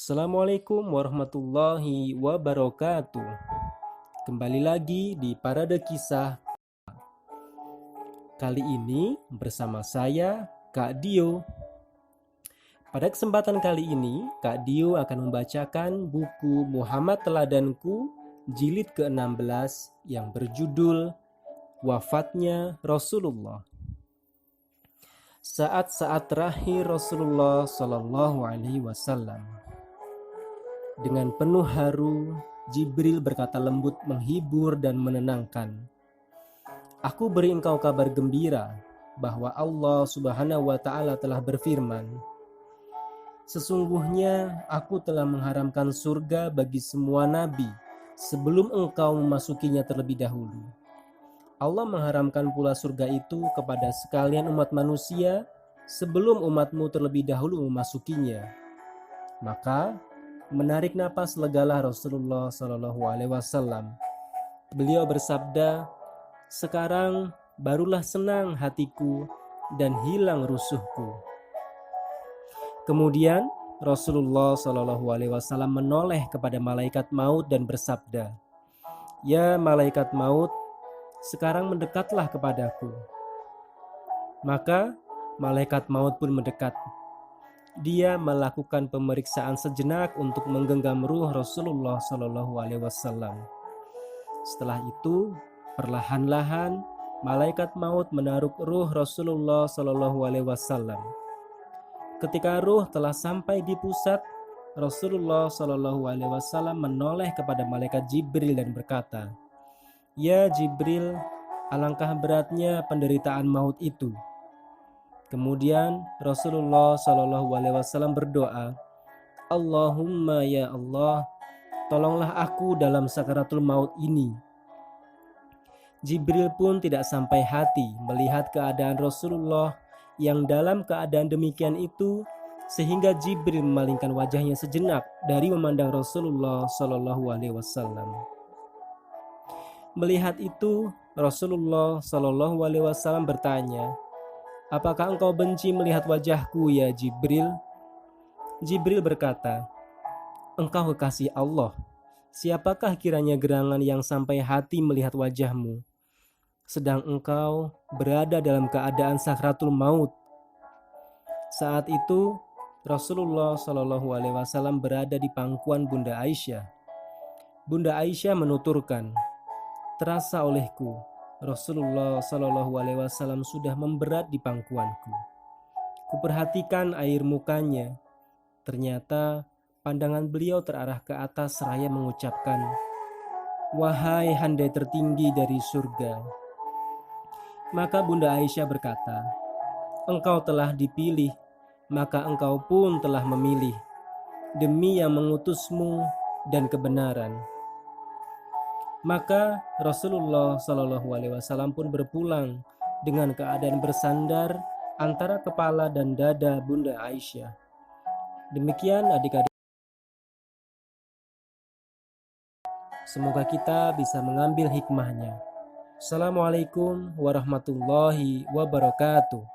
Assalamualaikum warahmatullahi wabarakatuh. Kembali lagi di Parade Kisah. Kali ini bersama saya, Kak Dio. Pada kesempatan kali ini, Kak Dio akan membacakan buku Muhammad Teladanku jilid ke-16 yang berjudul Wafatnya Rasulullah. Saat-saat terakhir Rasulullah Shallallahu Alaihi Wasallam. Dengan penuh haru, Jibril berkata lembut, menghibur dan menenangkan. Aku beri engkau kabar gembira bahwa Allah Subhanahu wa Ta'ala telah berfirman, sesungguhnya aku telah mengharamkan surga bagi semua nabi sebelum engkau memasukinya terlebih dahulu. Allah mengharamkan pula surga itu kepada sekalian umat manusia sebelum umatmu terlebih dahulu memasukinya. Maka menarik napas legalah Rasulullah Shallallahu Alaihi Wasallam. Beliau bersabda, sekarang barulah senang hatiku dan hilang rusuhku. Kemudian Rasulullah Shallallahu Alaihi Wasallam menoleh kepada malaikat maut dan bersabda, ya malaikat maut, sekarang mendekatlah kepadaku. Maka malaikat maut pun mendekat. Dia melakukan pemeriksaan sejenak untuk menggenggam ruh Rasulullah Shallallahu Alaihi Wasallam. Setelah itu, perlahan-lahan malaikat maut menaruh ruh Rasulullah Shallallahu Alaihi Wasallam. Ketika ruh telah sampai di pusat, Rasulullah Shallallahu Alaihi Wasallam menoleh kepada malaikat Jibril dan berkata, ya Jibril, alangkah beratnya penderitaan maut itu. Kemudian Rasulullah Shallallahu Alaihi Wasallam berdoa, Allahumma ya Allah, tolonglah aku dalam sakaratul maut ini. Jibril pun tidak sampai hati melihat keadaan Rasulullah yang dalam keadaan demikian itu, sehingga Jibril memalingkan wajahnya sejenak dari memandang Rasulullah Shallallahu Alaihi Wasallam. Melihat itu, Rasulullah Shallallahu Alaihi Wasallam bertanya, apakah engkau benci melihat wajahku ya Jibril? Jibril berkata, engkau kekasih Allah. Siapakah kiranya gerangan yang sampai hati melihat wajahmu, sedang engkau berada dalam keadaan sakratul maut? Saat itu Rasulullah Shallallahu Alaihi Wasallam berada di pangkuan Bunda Aisyah. Bunda Aisyah menuturkan, terasa olehku Rasulullah Shallallahu Alaihi Wasallam sudah memberat di pangkuanku. Kuperhatikan air mukanya. Ternyata pandangan beliau terarah ke atas seraya mengucapkan, wahai handai tertinggi dari surga. Maka Bunda Aisyah berkata, engkau telah dipilih, maka engkau pun telah memilih, demi yang mengutusmu dan kebenaran. Maka Rasulullah Shallallahu Alaihi Wasallam pun berpulang dengan keadaan bersandar antara kepala dan dada Bunda Aisyah. Demikian adik-adik. Semoga kita bisa mengambil hikmahnya. Assalamualaikum warahmatullahi wabarakatuh.